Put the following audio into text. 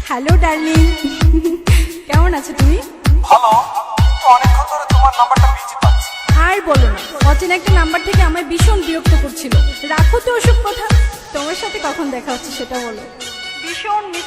Hello darling, কেমন আছো তুমি? ভালো, কিন্তু অনেকক্ষণ ধরে তোমার নাম্বারটা বিজি পাচ্ছি। আর বলো না, অচেনা একটা নাম্বার থেকে আমায় ভীষণ বিরক্ত করছিল। রাখো তো ওসব কথা, তোমার সাথে কখন দেখা হচ্ছে সেটা বলো। ভীষণ মিস